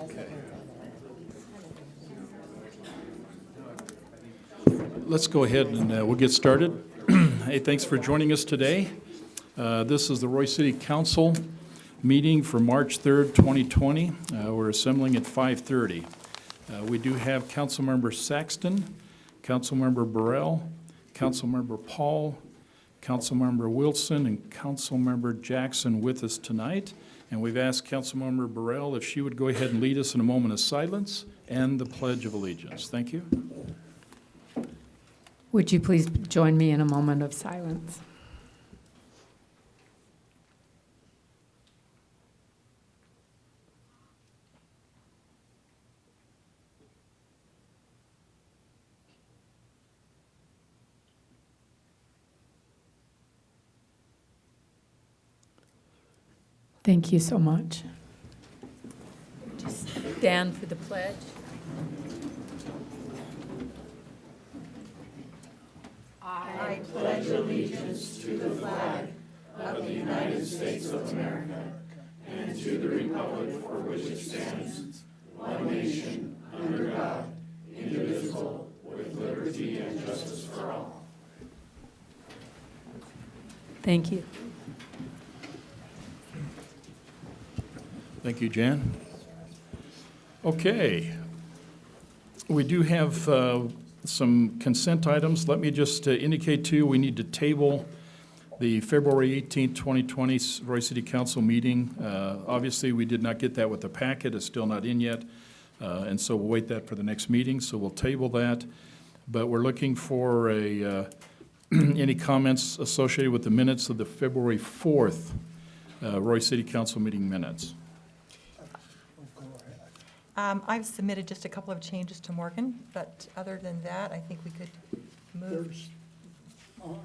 Okay. Let's go ahead and we'll get started. Hey, thanks for joining us today. This is the Royse City Council meeting for March 3rd, 2020. We're assembling at 5:30. We do have Councilmember Saxton, Councilmember Burrell, Councilmember Paul, Councilmember Wilson, and Councilmember Jackson with us tonight. And we've asked Councilmember Burrell if she would go ahead and lead us in a moment of silence and the Pledge of Allegiance. Thank you. Would you please join me in a moment of silence? Thank you so much. Just stand for the pledge. I pledge allegiance to the flag of the United States of America and to the republic for which it stands, one nation, under God, indivisible, with liberty and justice for all. Thank you. Thank you, Jan. Okay. We do have some consent items. Let me just indicate to you, we need to table the February 18th, 2020 Royse City Council meeting. Obviously, we did not get that with the packet. It's still not in yet. And so we'll wait that for the next meeting. So we'll table that. But we're looking for any comments associated with the minutes of the February 4th Royse City Council meeting minutes. I've submitted just a couple of changes to Morgan, but other than that, I think we could move. There's on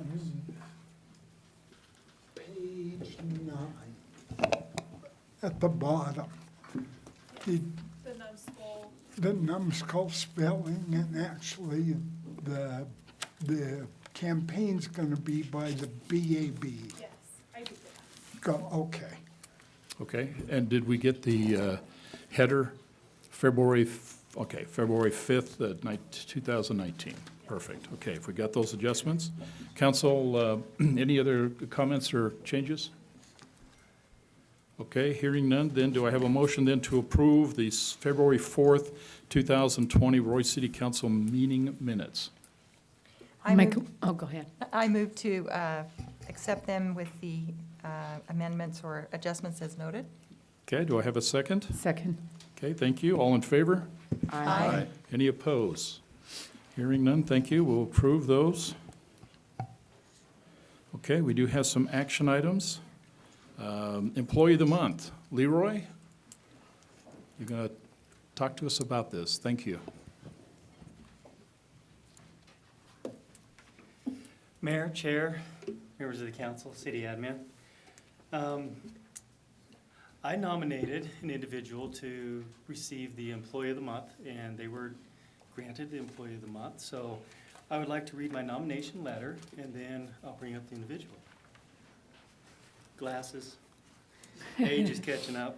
page 9, at the bottom, the numbskull spelling, and actually the campaign's going to be by the BAB. Yes, I did that. Okay. Okay, and did we get the header? February 5th, 2019. Perfect. Okay, if we got those adjustments. Council, any other comments or changes? Okay, hearing none, then do I have a motion then to approve the February 4th, 2020 Royse City Council meeting minutes? I move Go ahead. I move to accept them with the amendments or adjustments as noted. Okay, do I have a second? Second. Okay, thank you. All in favor? Aye. Any opposed? Hearing none, thank you. We'll approve those. Okay, we do have some action items. Employee of the Month. Leroy, you're going to talk to us about this. Thank you. Mayor, Chair, members of the council, city admin. I nominated an individual to receive the Employee of the Month, and they were granted the Employee of the Month. So I would like to read my nomination letter, and then I'll bring up the individual. Glasses. Age is catching up.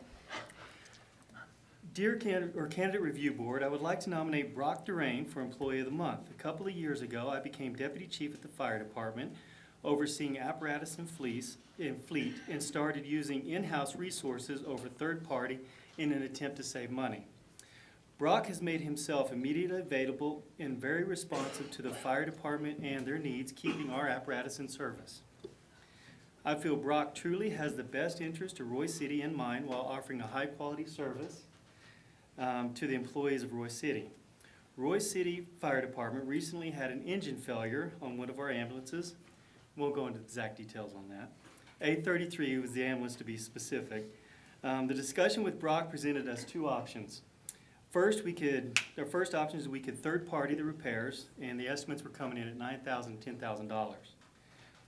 Dear Candidate Review Board, I would like to nominate Brock Durain for Employee of the Month. A couple of years ago, I became Deputy Chief at the Fire Department, overseeing apparatus and fleet, and started using in-house resources over third-party in an attempt to save money. Brock has made himself immediately available and very responsive to the fire department and their needs, keeping our apparatus in service. I feel Brock truly has the best interest of Royse City in mind while offering a high-quality service to the employees of Royse City. Royse City Fire Department recently had an engine failure on one of our ambulances. We'll go into exact details on that. A33 was the ambulance, to be specific. The discussion with Brock presented us two options. First, our first option is we could third-party the repairs, and the estimates were coming in at $9,000, $10,000.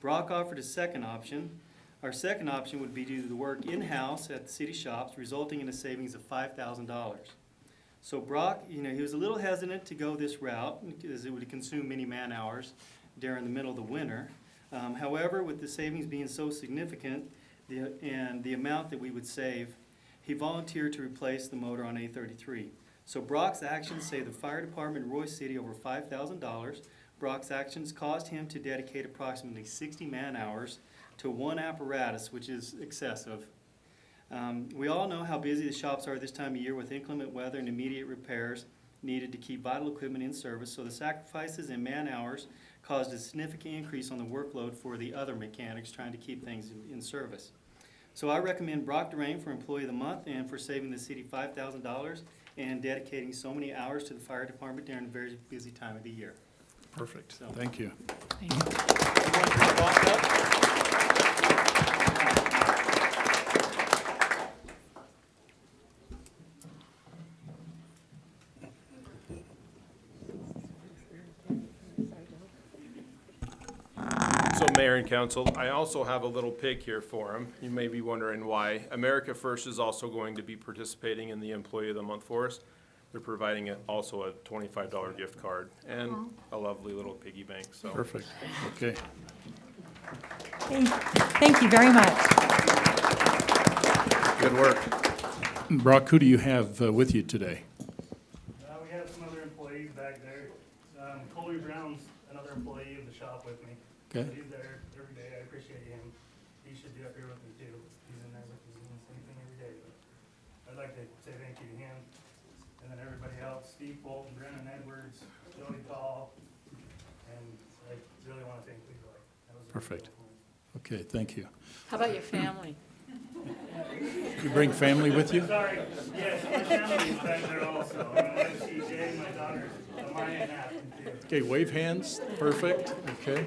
Brock offered a second option. Our second option would be to do the work in-house at the city shops, resulting in a savings of $5,000. So Brock, he was a little hesitant to go this route because it would consume many man-hours during the middle of the winter. However, with the savings being so significant and the amount that we would save, he volunteered to replace the motor on A33. So Brock's actions saved the fire department in Roy City over $5,000. Brock's actions caused him to dedicate approximately 60 man-hours to one apparatus, which is excessive. We all know how busy the shops are this time of year with inclement weather and immediate repairs needed to keep vital equipment in service, so the sacrifices in man-hours caused a significant increase on the workload for the other mechanics trying to keep things in service. So I recommend Brock Durain for Employee of the Month and for saving the city $5,000 and dedicating so many hours to the fire department during a very busy time of the year. Perfect. So- Thank you. Thank you. Everyone can walk up. So Mayor and Council, I also have a little pig here for him. You may be wondering why. America First is also going to be participating in the Employee of the Month for us. They're providing also a $25 gift card and a lovely little piggy bank, so. Perfect. Okay. Thank you very much. Good work. Brock, who do you have with you today? We have some other employees back there. Colby Brown's another employee of the shop with me. Okay. He's there every day. I appreciate him. He should be up here with me too. He's in there with me doing the same thing every day. But I'd like to say thank you to him. And then everybody else, Steve Bolton, Brennan Edwards, Jody Tall. And I really want to thank Leroy. That was a Perfect. big deal for me. Okay, thank you. How about your family? You bring family with you? Sorry. Yes, my family is back there also. My wife CJ, my daughter Amaya and Aspen too. Okay, wave hands. Perfect. Okay.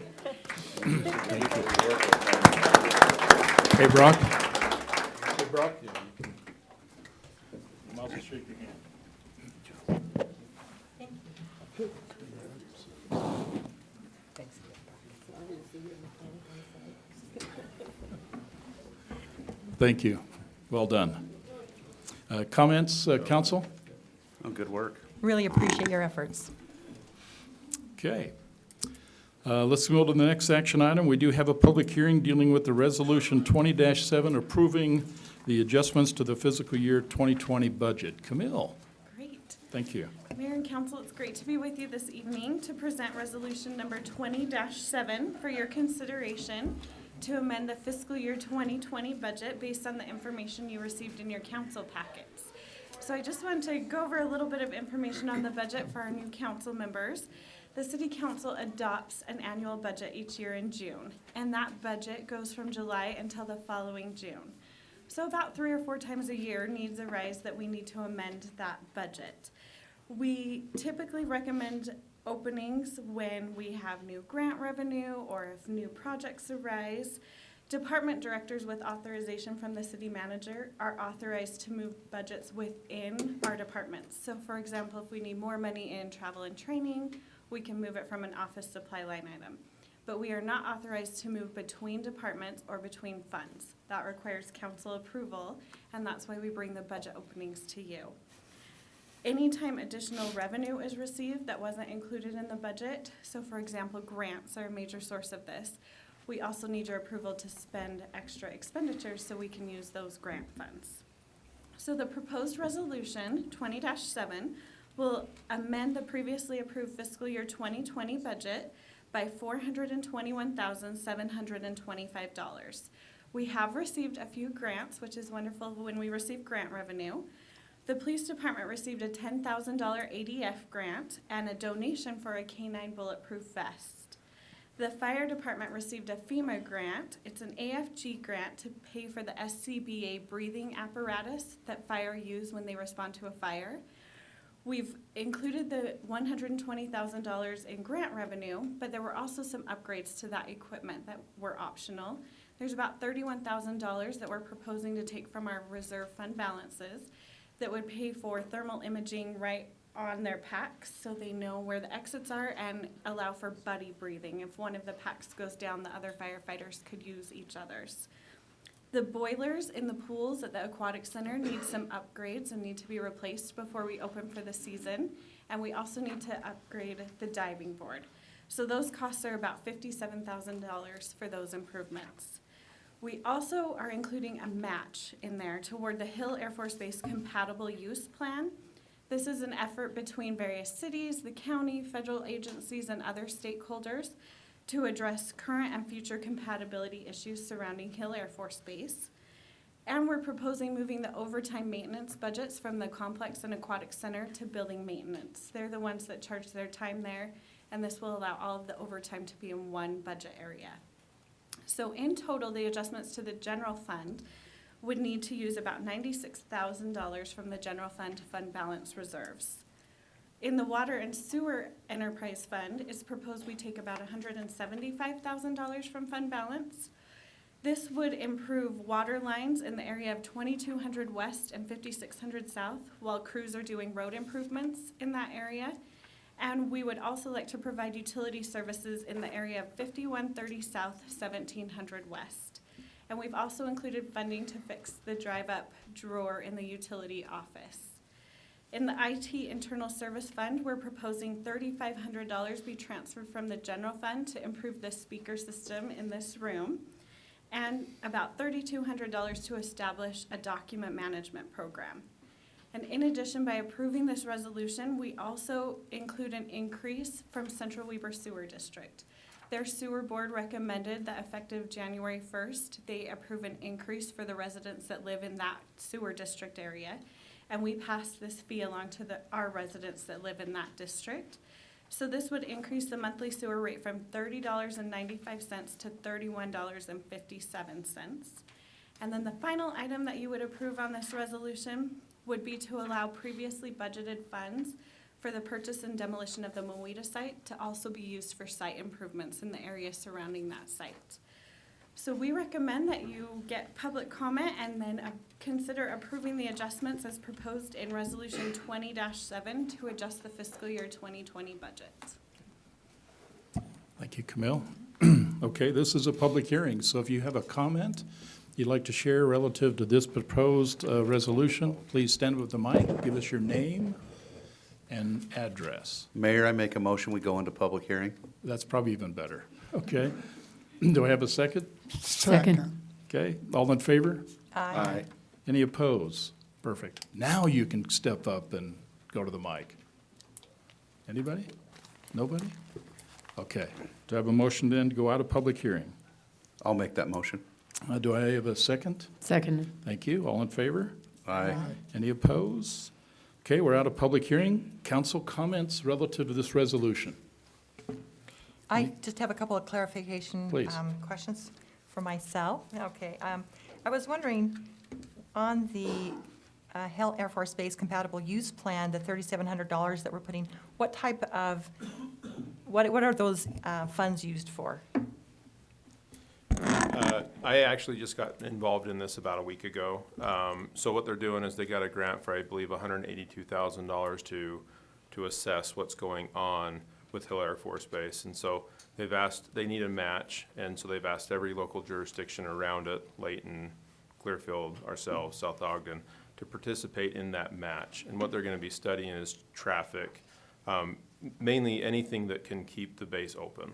Thank you. Hey, Brock. Hey, Brock. Yeah, you can. I'm also shake your hand. Thank you. Well done. Comments, council? Oh, good work. Really appreciate your efforts. Okay. Let's go to the next action item. We do have a public hearing dealing with the Resolution 20-7 approving the adjustments to the fiscal year 2020 budget. Camille, Great. thank you. Mayor and Council, it's great to be with you this evening to present Resolution Number 20-7 for your consideration to amend the fiscal year 2020 budget based on the information you received in your council packets. So I just wanted to go over a little bit of information on the budget for our new council members. The City Council adopts an annual budget each year in June, and that budget goes from July until the following June. So about 3 or 4 times a year needs arise that we need to amend that budget. We typically recommend openings when we have new grant revenue or if new projects arise. Department directors with authorization from the city manager are authorized to move budgets within our departments. So for example, if we need more money in travel and training, we can move it from an office supply line item. But we are not authorized to move between departments or between funds. That requires council approval, and that's why we bring the budget openings to you. Anytime additional revenue is received that wasn't included in the budget, so for example, grants are a major source of this, we also need your approval to spend extra expenditures so we can use those grant funds. So the proposed resolution, 20-7, will amend the previously approved fiscal year 2020 budget by $421,725. We have received a few grants, which is wonderful when we receive grant revenue. The police department received a $10,000 ADF grant and a donation for a K9 bulletproof vest. The fire department received a FEMA grant. It's an AFG grant to pay for the SCBA breathing apparatus that fire use when they respond to a fire. We've included the $120,000 in grant revenue, but there were also some upgrades to that equipment that were optional. There's about $31,000 that we're proposing to take from our reserve fund balances that would pay for thermal imaging right on their packs so they know where the exits are and allow for buddy breathing. If one of the packs goes down, the other firefighters could use each other's. The boilers in the pools at the Aquatic Center need some upgrades and need to be replaced before we open for the season. And we also need to upgrade the diving board. So those costs are about $57,000 for those improvements. We also are including a match in there toward the Hill Air Force Base Compatible Use Plan. This is an effort between various cities, the county, federal agencies, and other stakeholders to address current and future compatibility issues surrounding Hill Air Force Base. And we're proposing moving the overtime maintenance budgets from the Complex and Aquatic Center to building maintenance. They're the ones that charge their time there, and this will allow all of the overtime to be in one budget area. So in total, the adjustments to the general fund would need to use about $96,000 from the general fund to fund balance reserves. In the water and sewer enterprise fund, it's proposed we take about $175,000 from fund balance. This would improve water lines in the area of 2200 West and 5600 South, while crews are doing road improvements in that area. And we would also like to provide utility services in the area of 5130 South, 1700 West. And we've also included funding to fix the drive-up drawer in the utility office. In the IT Internal Service Fund, we're proposing $3,500 be transferred from the general fund to improve the speaker system in this room, and about $3,200 to establish a document management program. And in addition, by approving this resolution, we also include an increase from Central Weber Sewer District. Their sewer board recommended that effective January 1st, they approve an increase for the residents that live in that sewer district area. And we pass this fee along to our residents that live in that district. So this would increase the monthly sewer rate from $30.95 to $31.57. And then the final item that you would approve on this resolution would be to allow previously budgeted funds for the purchase and demolition of the Moweta site to also be used for site improvements in the area surrounding that site. So we recommend that you get public comment and then consider approving the adjustments as proposed in Resolution 20-7 to adjust the fiscal year 2020 budget. Thank you, Camille. Okay, this is a public hearing, so if you have a comment you'd like to share relative to this proposed resolution, please stand with the mic, give us your name and address. Mayor, I make a motion, we go into public hearing. That's probably even better. Okay. Do I have a second? Second. Okay, all in favor? Aye. Any opposed? Perfect. Now you can step up and go to the mic. Anybody? Nobody? Okay. Do I have a motion then to go out of public hearing? I'll make that motion. Do I have a second? Second. Thank you. All in favor? Aye. Any opposed? Okay, we're out of public hearing. Council comments relative to this resolution. I just have a couple of clarification Please. questions for myself. Okay, I was wondering, on the Hill Air Force Base Compatible Use Plan, the $3,700 that we're putting, what type of, what are those funds used for? I actually just got involved in this about a week ago. So what they're doing is they got a grant for, I believe, $182,000 to assess what's going on with Hill Air Force Base. And so they've asked, they need a match, and so they've asked every local jurisdiction around it, Layton, Clearfield, ourselves, South Ogden, to participate in that match. And what they're gonna be studying is traffic, mainly anything that can keep the base open.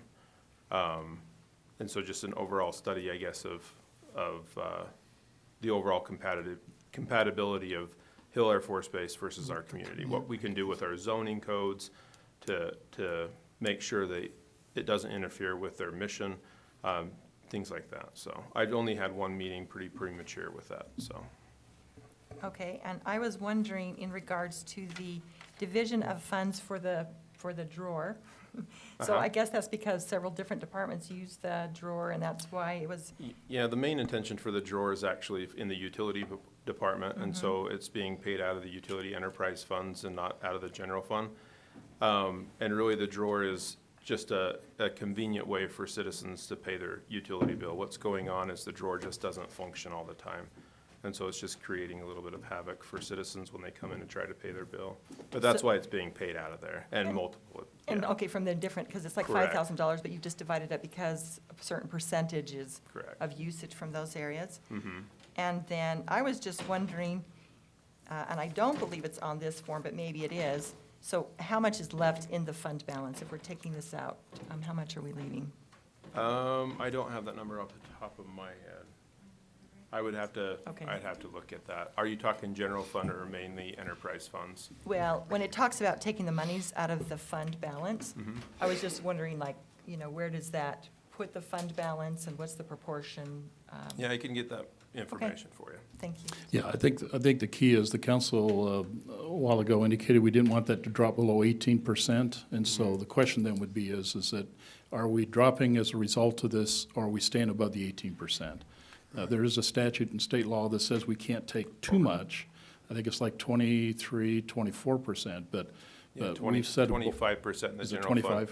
And so just an overall study, I guess, of the overall compatibility of Hill Air Force Base versus our community. What we can do with our zoning codes to make sure that it doesn't interfere with their mission, things like that. So I'd only had one meeting, pretty premature with that, so. Okay, and I was wondering in regards to the division of funds for the drawer. So I guess that's because several different departments use the drawer, and that's why it was, Yeah, the main intention for the drawer is actually in the utility department, and so it's being paid out of the utility enterprise funds and not out of the general fund. And really, the drawer is just a convenient way for citizens to pay their utility bill. What's going on is the drawer just doesn't function all the time. And so it's just creating a little bit of havoc for citizens when they come in and try to pay their bill. But that's why it's being paid out of there, and multiple, and yeah. okay, from the different, because it's like Correct. $5,000, but you've just divided it because a certain percentage is Correct. of usage from those areas. Mm-hmm. And then I was just wondering, and I don't believe it's on this form, but maybe it is, so how much is left in the fund balance? If we're taking this out, how much are we leaving? I don't have that number off the top of my head. I'd have to look at that. Are you talking general fund or mainly enterprise funds? Well, when it talks about taking the monies out of the fund balance, I was just wondering, like, where does that put the fund balance and what's the proportion? Yeah, I can get that information for you. Thank you. Yeah, I think the key is the council a while ago indicated we didn't want that to drop below 18%. And so the question then would be is that are we dropping as a result of this, or are we staying above the 18%? There is a statute in state law that says we can't take too much. I think it's like 23, 24%, but Yeah, we've said. 25% in the Is it general fund.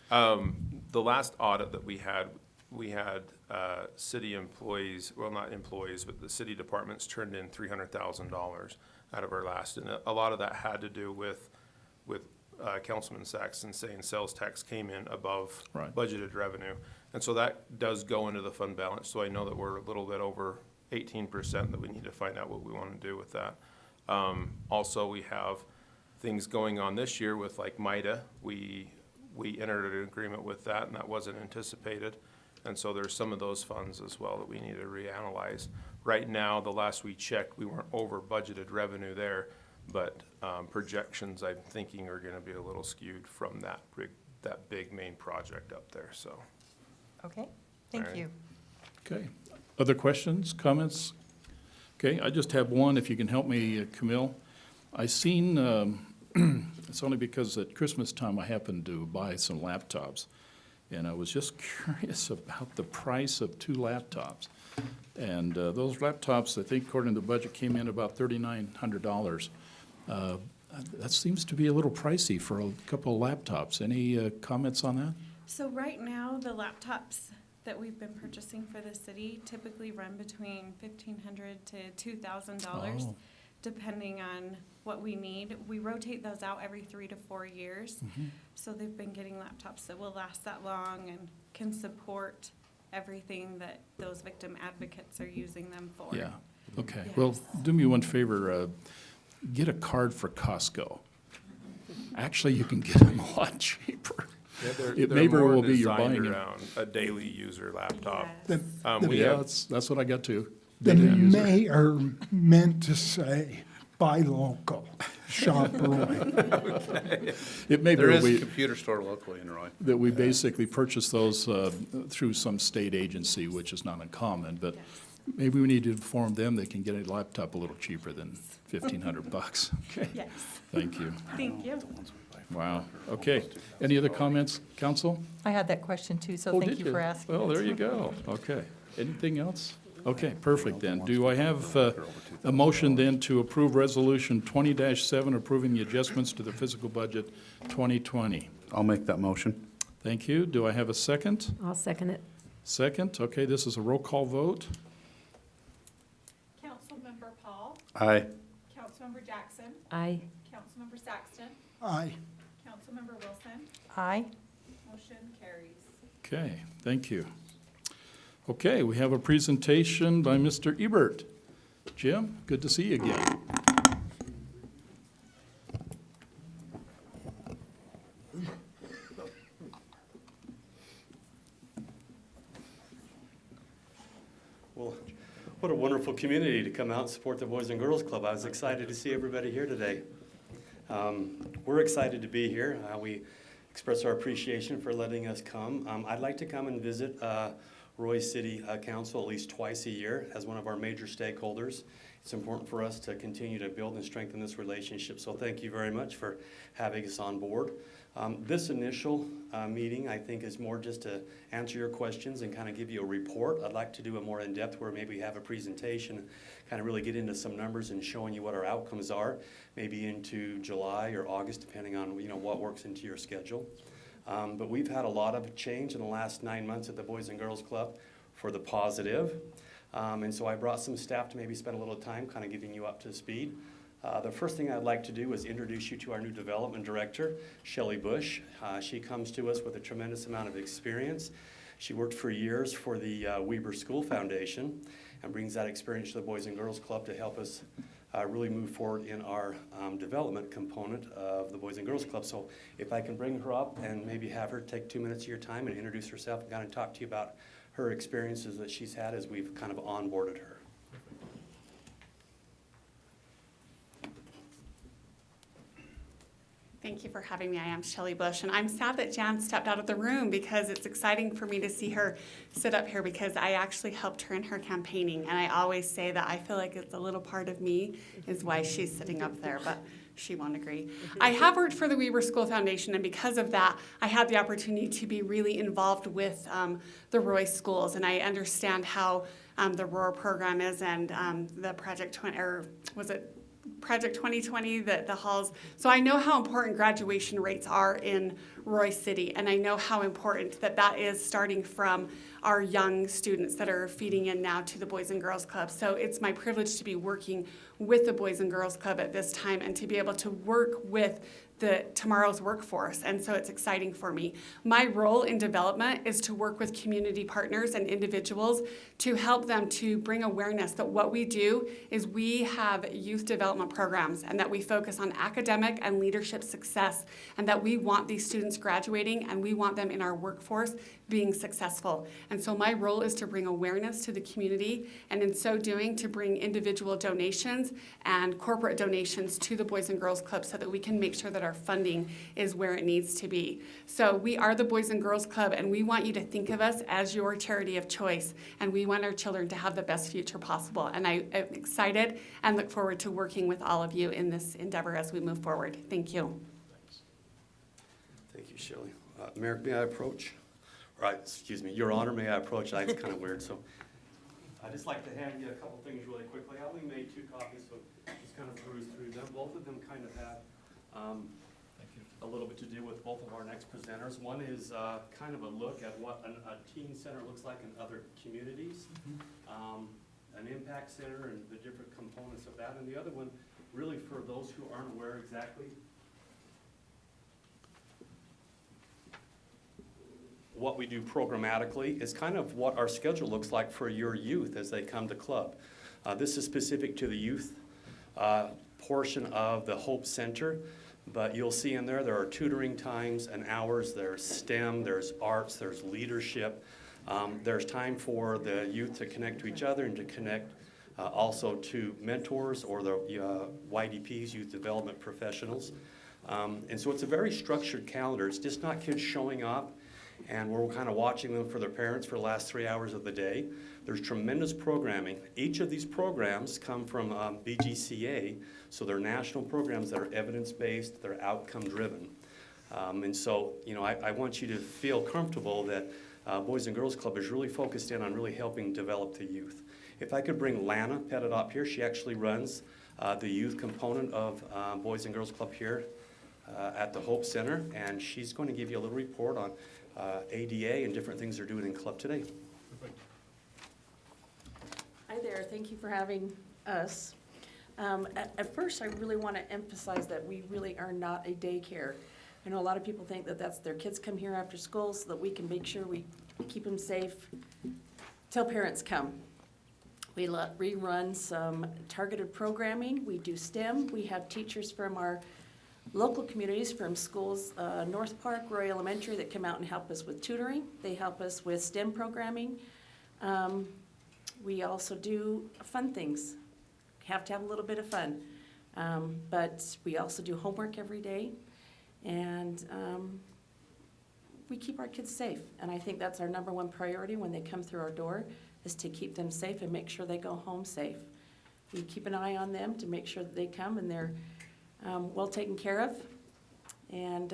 25? The last audit that we had city employees, well, not employees, but the city departments turned in $300,000 out of our last. And a lot of that had to do with Councilman Saxon saying sales tax came in above Right. budgeted revenue. And so that does go into the fund balance. So I know that we're a little bit over 18%, that we need to find out what we want to do with that. Also, we have things going on this year with like MIDA. We entered an agreement with that, and that wasn't anticipated. And so there's some of those funds as well that we need to reanalyze. Right now, the last we checked, we weren't over budgeted revenue there, but projections, I'm thinking, are gonna be a little skewed from that big main project up there, so. Okay, thank All right. you. Okay. Other questions, comments? Okay, I just have one, if you can help me, Camille. I seen, it's only because at Christmas time I happened to buy some laptops, and I was just curious about the price of 2 laptops. And those laptops, I think according to the budget, came in about $3,900. That seems to be a little pricey for a couple of laptops. Any comments on that? So right now, the laptops that we've been purchasing for the city typically run between $1,500 to $2,000, Oh. depending on what we need. We rotate those out every 3 to 4 years. So they've been getting laptops that will last that long and can support everything that those victim advocates are using them for. Yeah, okay. Yes. Well, do me one favor, get a card for Costco. Actually, you can get them a lot cheaper. Yeah, It they're maybe more will be you're designed buying it. around a daily user laptop. Yes. We Yeah, have, that's what I got too. The Daily user. mayor meant to say, buy local, shop Roy. It may There is a be computer store locally in Roy. that we basically purchase those through some state agency, which is not uncommon, but maybe we need to inform them they can get a laptop a little cheaper than $1,500. Okay, Yes, thank you. thank you. Wow, okay. Any other comments, council? I had that question too, so Oh, thank did you for asking. Well, it. there you go. Okay. Anything else? Okay, perfect then. Do I have a motion then to approve Resolution 20-7 approving the adjustments to the fiscal budget 2020? I'll make that motion. Thank you. Do I have a second? I'll second it. Second. Okay, this is a roll call vote. Councilmember Paul, Aye. Councilmember Jackson, Aye. Councilmember Saxton, Aye. Councilmember Wilson, Aye. motion carries. Okay, thank you. Okay, we have a presentation by Mr. Ebert. Jim, good to see you again. Well, what a wonderful community to come out and support the Boys and Girls Club. I was excited to see everybody here today. We're excited to be here. We express our appreciation for letting us come. I'd like to come and visit Roy City Council at least twice a year as one of our major stakeholders. It's important for us to continue to build and strengthen this relationship, so thank you very much for having us on board. This initial meeting, I think, is more just to answer your questions and kind of give you a report. I'd like to do a more in-depth where maybe have a presentation, kind of really get into some numbers and showing you what our outcomes are, maybe into July or August, depending on what works into your schedule. But we've had a lot of change in the last 9 months at the Boys and Girls Club for the positive. And so I brought some staff to maybe spend a little time kind of getting you up to speed. The first thing I'd like to do is introduce you to our new development director, Shelley Bush. She comes to us with a tremendous amount of experience. She worked for years for the Weber School Foundation and brings that experience to the Boys and Girls Club to help us really move forward in our development component of the Boys and Girls Club. So if I can bring her up and maybe have her take 2 minutes of your time and introduce herself and kind of talk to you about her experiences that she's had as we've kind of onboarded her. Thank you for having me. I am Shelley Bush, and I'm sad that Jan stepped out of the room because it's exciting for me to see her sit up here because I actually helped her in her campaigning. And I always say that I feel like it's a little part of me is why she's sitting up there, but she won't agree. I have worked for the Weber School Foundation, and because of that, I had the opportunity to be really involved with the Royce schools, and I understand how the Roar program is and the Project 20, or was it Project 2020, the halls. So I know how important graduation rates are in Royce City, and I know how important that is starting from our young students that are feeding in now to the Boys and Girls Club. So it's my privilege to be working with the Boys and Girls Club at this time and to be able to work with tomorrow's workforce, and so it's exciting for me. My role in development is to work with community partners and individuals to help them to bring awareness that what we do is we have youth development programs and that we focus on academic and leadership success, and that we want these students graduating and we want them in our workforce being successful. And so my role is to bring awareness to the community, and in so doing to bring individual donations and corporate donations to the Boys and Girls Club so that we can make sure that our funding is where it needs to be. So we are the Boys and Girls Club, and we want you to think of us as your charity of choice, and we want our children to have the best future possible. And I am excited and look forward to working with all of you in this endeavor as we move forward. Thank you. Thank you, Shelley. Mayor, may I approach? Right, excuse me, Your Honor, may I approach? It's kind of weird, so. I'd just like to hand you a couple things really quickly. I only made 2 copies, so just kind of peruse through them. Both of them kind of have a little bit to do with both of our next presenters. One is kind of a look at what a teen center looks like in other communities, an impact center and the different components of that. And the other one, really for those who aren't aware exactly what we do programmatically, is kind of what our schedule looks like for your youth as they come to club. This is specific to the youth portion of the Hope Center, but you'll see in there are tutoring times and hours, there's STEM, there's arts, there's leadership. There's time for the youth to connect to each other and to connect also to mentors or the YDPs, youth development professionals. And so it's a very structured calendar. It's just not kids showing up and we're kind of watching them for their parents for the last 3 hours of the day. There's tremendous programming. Each of these programs come from BGCA, so they're national programs that are evidence-based, they're outcome-driven. And so, you know, I want you to feel comfortable that Boys and Girls Club is really focused in on really helping develop the youth. If I could bring Lana Pettit up here, she actually runs the youth component of Boys and Girls Club here at the Hope Center, and she's going to give you a little report on ADA and different things they're doing in club today. Hi there, thank you for having us. At first, I really want to emphasize that we really are not a daycare. I know a lot of people think that that's their kids come here after school so that we can make sure we keep them safe till parents come. We run some targeted programming, we do STEM, we have teachers from our local communities, from schools, North Park, Roy Elementary, that come out and help us with tutoring. They help us with STEM programming. We also do fun things. Have to have a little bit of fun. But we also do homework every day. And we keep our kids safe. And I think that's our #1 priority when they come through our door, is to keep them safe and make sure they go home safe. We keep an eye on them to make sure that they come and they're well taken care of, and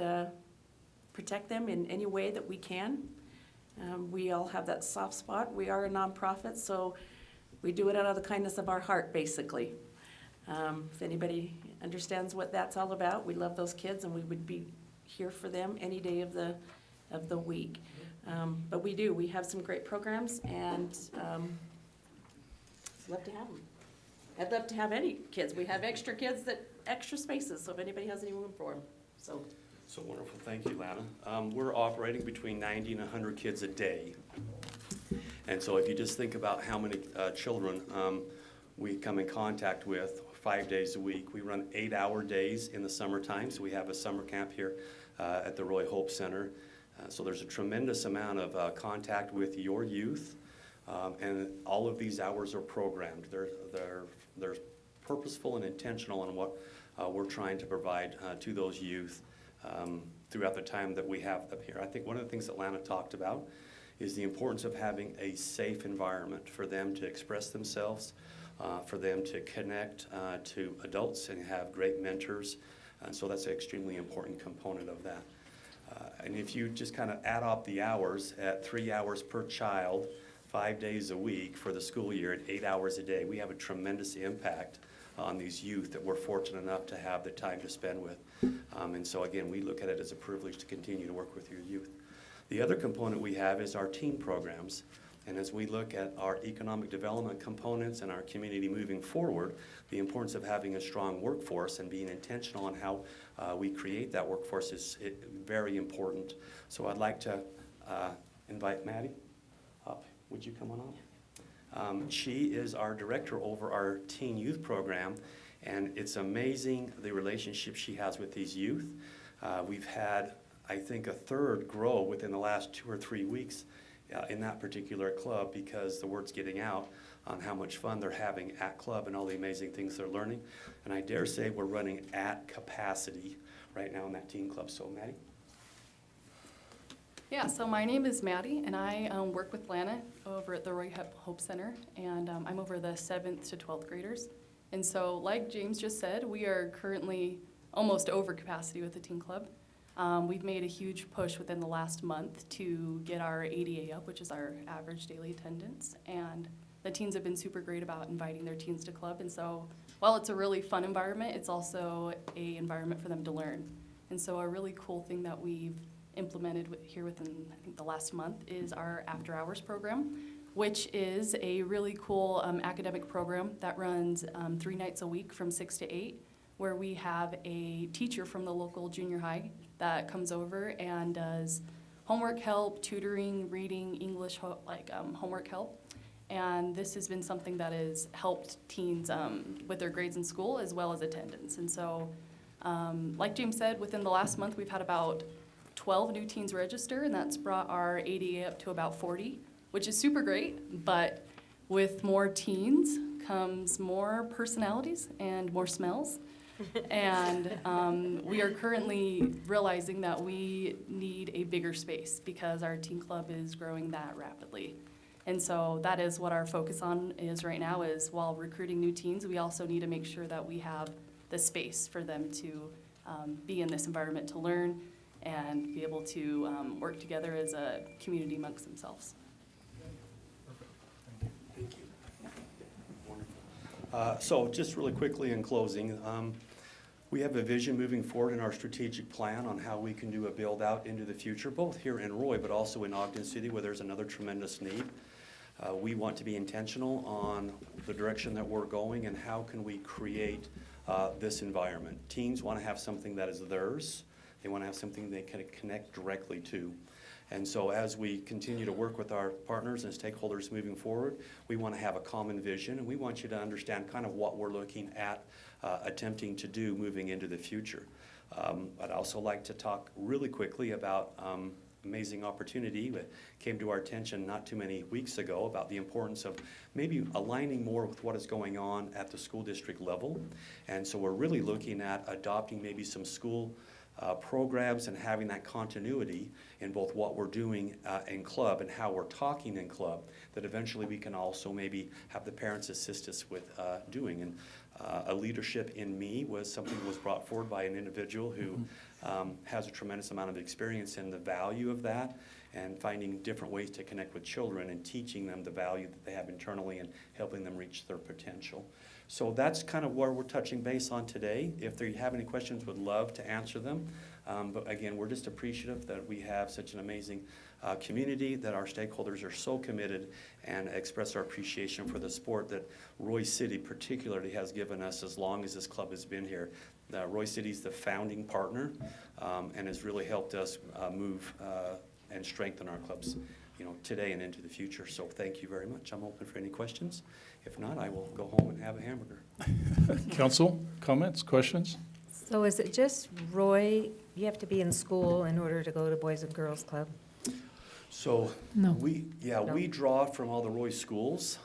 protect them in any way that we can. We all have that soft spot. We are a nonprofit, so we do it out of the kindness of our heart, basically. If anybody understands what that's all about, we love those kids and we would be here for them any day of the week. But we have some great programs, and I'd love to have them. I'd love to have any kids. We have extra kids extra spaces, so if anybody has any room for them, so. So wonderful, thank you, Lana. We're operating between 90 and 100 kids a day. And so if you just think about how many children we come in contact with 5 days a week, we run 8-hour days in the summertime, so we have a summer camp here at the Roy Hope Center. So there's a tremendous amount of contact with your youth, and all of these hours are programmed. They're purposeful and intentional in what we're trying to provide to those youth throughout the time that we have them here. I think one of the things that Lana talked about is the importance of having a safe environment for them to express themselves, for them to connect to adults and have great mentors. And so that's an extremely important component of that. And if you just kind of add up the hours at 3 hours per child, 5 days a week for the school year at 8 hours a day, we have a tremendous impact on these youth that we're fortunate enough to have the time to spend with. And so again, we look at it as a privilege to continue to work with your youth. The other component we have is our teen programs. And as we look at our economic development components and our community moving forward, the importance of having a strong workforce and being intentional on how we create that workforce is very important. So I'd like to invite Maddie up. Would you come on up? She is our director over our teen youth program, and it's amazing the relationship she has with these youth. We've had, I think, a third grow within the last 2 or 3 weeks in that particular club because the word's getting out on how much fun they're having at club and all the amazing things they're learning. And I dare say we're running at capacity right now in that teen club. So, Maddie? Yeah, so my name is Maddie, and I work with Lana over at the Roy Hope Center, and I'm over the 7th to 12th graders. And so, like James just said, we are currently almost over capacity with the teen club. We've made a huge push within the last month to get our ADA up, which is our average daily attendance, and the teens have been super great about inviting their teens to club. And so, while it's a really fun environment, it's also an environment for them to learn. And so, a really cool thing that we've implemented here within, I think, the last month is our after hours program, which is a really cool academic program that runs 3 nights a week from 6 to 8, where we have a teacher from the local junior high that comes over and does homework help, tutoring, reading, English, homework help. And this has been something that has helped teens with their grades in school as well as attendance. And so, like James said, within the last month, we've had about 12 new teens register, and that's brought our ADA up to about 40, which is super great. But with more teens comes more personalities and more smells. And we are currently realizing that we need a bigger space because our teen club is growing that rapidly. And so that is what our focus on is right now, is while recruiting new teens, we also need to make sure that we have the space for them to be in this environment to learn and be able to work together as a community amongst themselves. Thank you. Wonderful. So just really quickly in closing, we have a vision moving forward in our strategic plan on how we can do a build out into the future, both here in Roy, but also in Ogden City, where there's another tremendous need. We want to be intentional on the direction that we're going and how can we create this environment. Teens want to have something that is theirs. They want to have something they can connect directly to. And so as we continue to work with our partners and stakeholders moving forward, we want to have a common vision, and we want you to understand kind of what we're looking at attempting to do moving into the future. I'd also like to talk really quickly about amazing opportunity that came to our attention not too many weeks ago about the importance of maybe aligning more with what is going on at the school district level. And so we're really looking at adopting maybe some school programs and having that continuity in both what we're doing in club and how we're talking in club, that eventually we can also maybe have the parents assist us with doing. And a leadership in me was something that was brought forward by an individual who has a tremendous amount of experience in the value of that and finding different ways to connect with children and teaching them the value that they have internally and helping them reach their potential. So that's kind of where we're touching base on today. If you have any questions, would love to answer them. But again, we're just appreciative that we have such an amazing community, that our stakeholders are so committed, and express our appreciation for the support that Roy City particularly has given us as long as this club has been here. Roy City is the founding partner and has really helped us move and strengthen our clubs, today and into the future. So thank you very much. I'm open for any questions. If not, I will go home and have a hamburger. Council, comments, questions? So is it just Roy, you have to be in school in order to go to Boys and Girls Club? So No. we draw from all the Roy schools,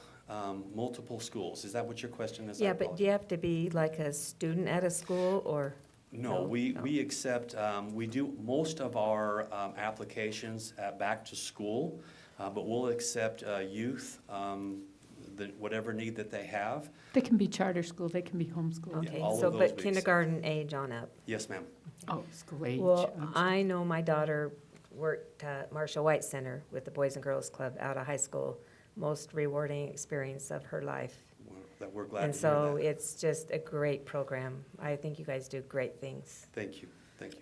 multiple schools. Is that what your question is? Yeah, but do you have to be like a student at a school or? No, No? we, No. we accept, we do most of our applications back to school, but we'll accept youth, whatever need that they have. They can be charter school, they can be homeschool. Okay, all of so, those but we kindergarten age on up. Yes, ma'am. Oh, school age. Well, I'm sorry. I know my daughter worked at Marshall White Center with the Boys and Girls Club out of high school. Most rewarding experience of her life. That we're glad And to hear so that. it's just a great program. I think you guys do great things. Thank you,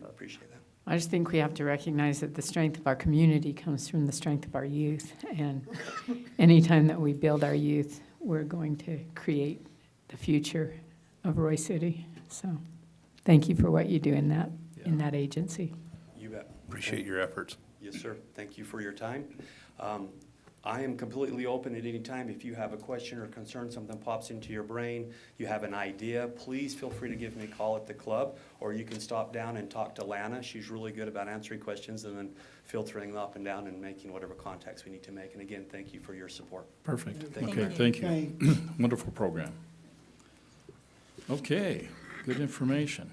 appreciate that. I just think we have to recognize that the strength of our community comes from the strength of our youth. And anytime that we build our youth, we're going to create the future of Roy City. So thank you for what you do in that agency. You bet. Appreciate your efforts. Yes, sir. Thank you for your time. I am completely open at any time. If you have a question or concern, something pops into your brain, you have an idea, please feel free to give me a call at the club, or you can stop down and talk to Lana. She's really good about answering questions and then filtering them up and down and making whatever contacts we need to make. And again, thank you for your support. Perfect. Thank Okay, you. thank you. Wonderful program. Okay, good information.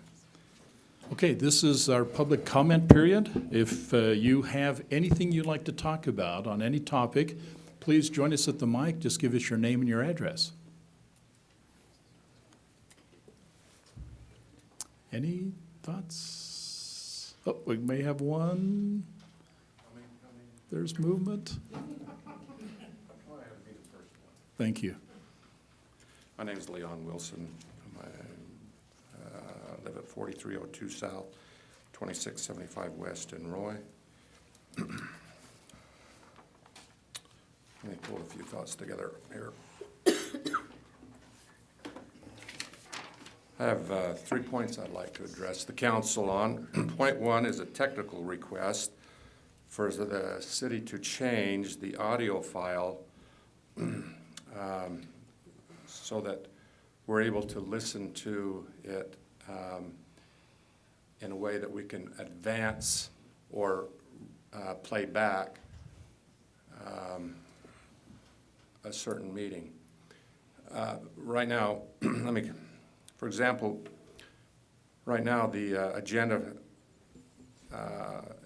Okay, this is our public comment period. If you have anything you'd like to talk about on any topic, please join us at the mic. Just give us your name and your address. Any thoughts? Oh, we may have one. There's movement. Thank you. My name is Leon Wilson. I live at 4302 South, 2675 West in Roy. Let me pull a few thoughts together here. I have 3 points I'd like to address the council on. Point 1 is a technical request for the city to change the audio file so that we're able to listen to it in a way that we can advance or play back a certain meeting. Right now, for example, right now the agenda,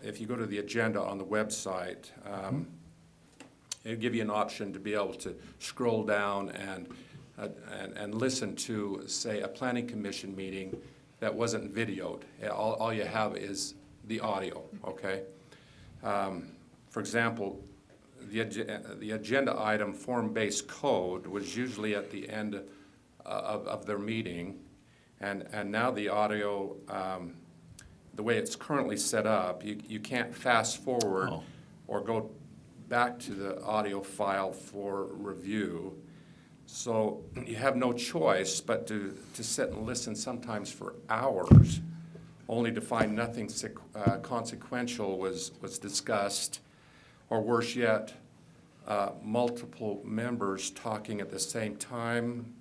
if you go to the agenda on the website, it'll give you an option to be able to scroll down and listen to, say, a planning commission meeting that wasn't videoed. All you have is the audio, okay? For example, the agenda item form-based code was usually at the end of their meeting, and now the audio, the way it's currently set up, you can't fast forward or go back to the audio file for review. So you have no choice but to sit and listen sometimes for hours, only to find nothing consequential was discussed, or worse yet, multiple members talking at the same time,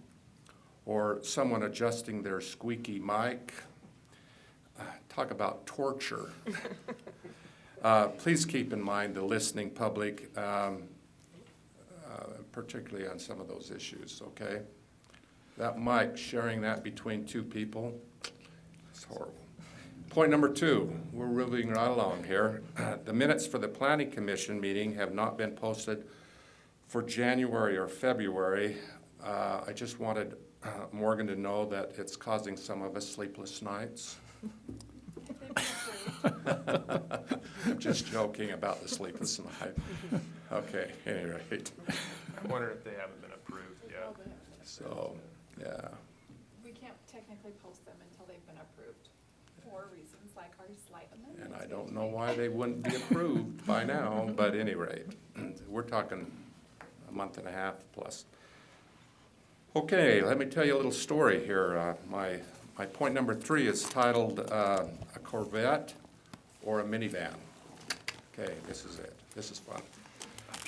or someone adjusting their squeaky mic. Talk about torture. Please keep in mind the listening public, particularly on some of those issues, okay? That mic, sharing that between two people, it's horrible. Point number 2, we're moving right along here. The minutes for the Planning Commission meeting have not been posted for January or February. I just wanted Morgan to know that it's causing some of us sleepless nights. I'm just joking about the sleepless night. Okay, at any rate. I wonder if they haven't been approved yet. So, yeah. We can't technically post them until they've been approved for reasons like our slight amendments. And I don't know why they wouldn't be approved by now, but at any rate, we're talking a month and a half plus. Okay, let me tell you a little story here. My point number 3 is titled a Corvette or a minivan. Okay, this is it. This is fun.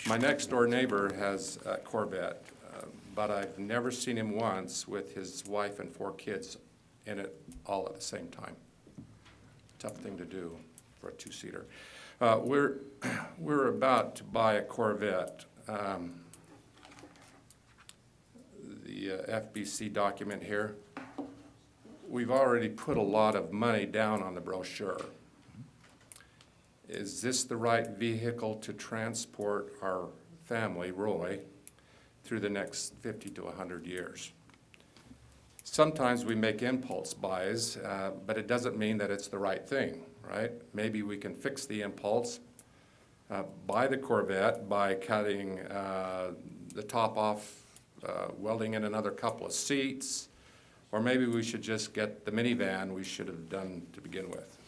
My next door neighbor has a Corvette, but I've never seen him once with his wife and 4 kids in it all at the same time. Tough thing to do for a 2-seater. We're about to buy a Corvette. The FBC document here. we've already put a lot of money down on the brochure. Is this the right vehicle to transport our family, Roy, through the next 50 to 100 years? Sometimes we make impulse buys, but it doesn't mean that it's the right thing, right? Maybe we can fix the impulse, buy the Corvette by cutting the top off, welding in another couple of seats, or maybe we should just get the minivan we should have done to begin with.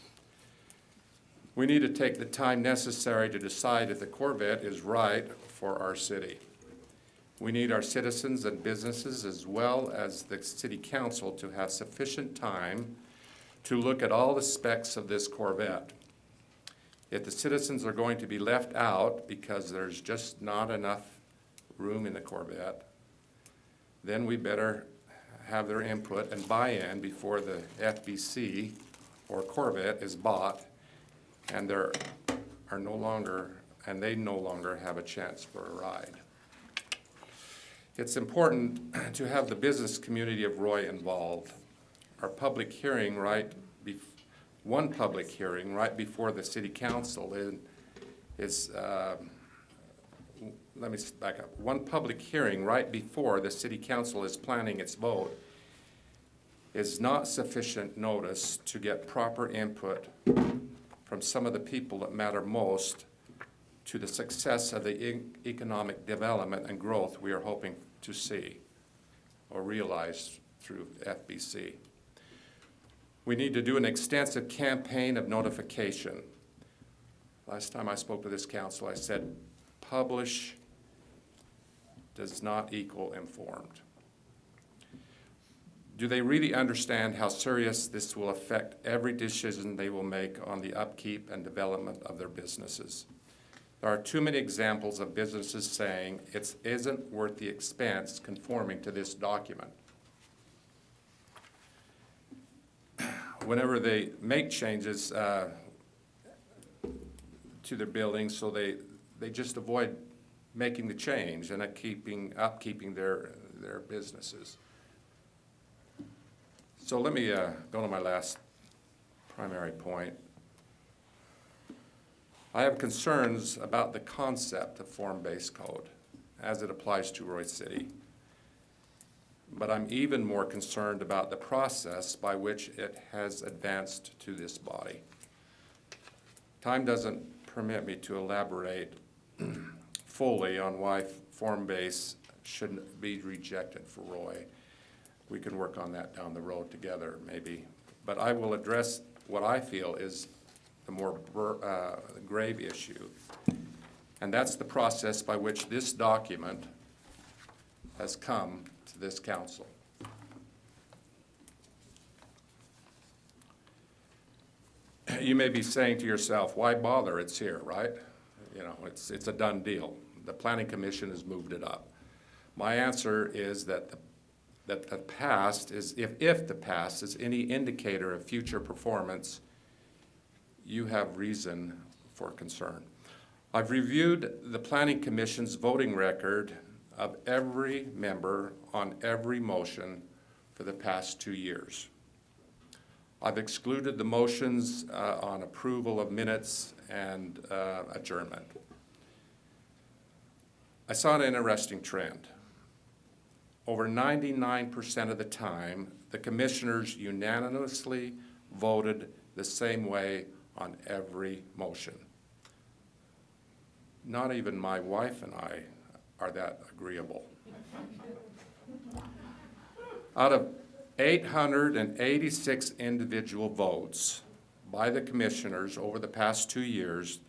We need to take the time necessary to decide if the Corvette is right for our city. We need our citizens and businesses, as well as the city council, to have sufficient time to look at all the specs of this Corvette. If the citizens are going to be left out because there's just not enough room in the Corvette, then we better have their input and buy-in before the FBC or Corvette is bought, and they no longer have a chance for a ride. It's important to have the business community of Roy involved. Our public hearing one public hearing right before the city council let me back up. One public hearing right before the city council is planning its vote is not sufficient notice to get proper input from some of the people that matter most to the success of the economic development and growth we are hoping to see or realize through FBC. We need to do an extensive campaign of notification. Last time I spoke to this council, I said, publish does not equal informed. Do they really understand how serious this will affect every decision they will make on the upkeep and development of their businesses? There are too many examples of businesses saying it isn't worth the expense conforming to this document. Whenever they make changes to their buildings, so they just avoid making the change and upkeeping their businesses. So let me go to my last primary point. I have concerns about the concept of form-based code as it applies to Roy City, but I'm even more concerned about the process by which it has advanced to this body. Time doesn't permit me to elaborate fully on why form-based shouldn't be rejected for Roy. We can work on that down the road together, maybe. But I will address what I feel is the more grave issue, and that's the process by which this document has come to this council. You may be saying to yourself, why bother? It's here, right? You know, it's a done deal. The Planning Commission has moved it up. My answer is that the past is, if the past is any indicator of future performance, you have reason for concern. I've reviewed the Planning Commission's voting record of every member on every motion for the past 2 years. I've excluded the motions on approval of minutes and adjournment. I saw an interesting trend. Over 99% of the time, the commissioners unanimously voted the same way on every motion. Not even my wife and I are that agreeable. Out of 886 individual votes by the commissioners over the past 2 years,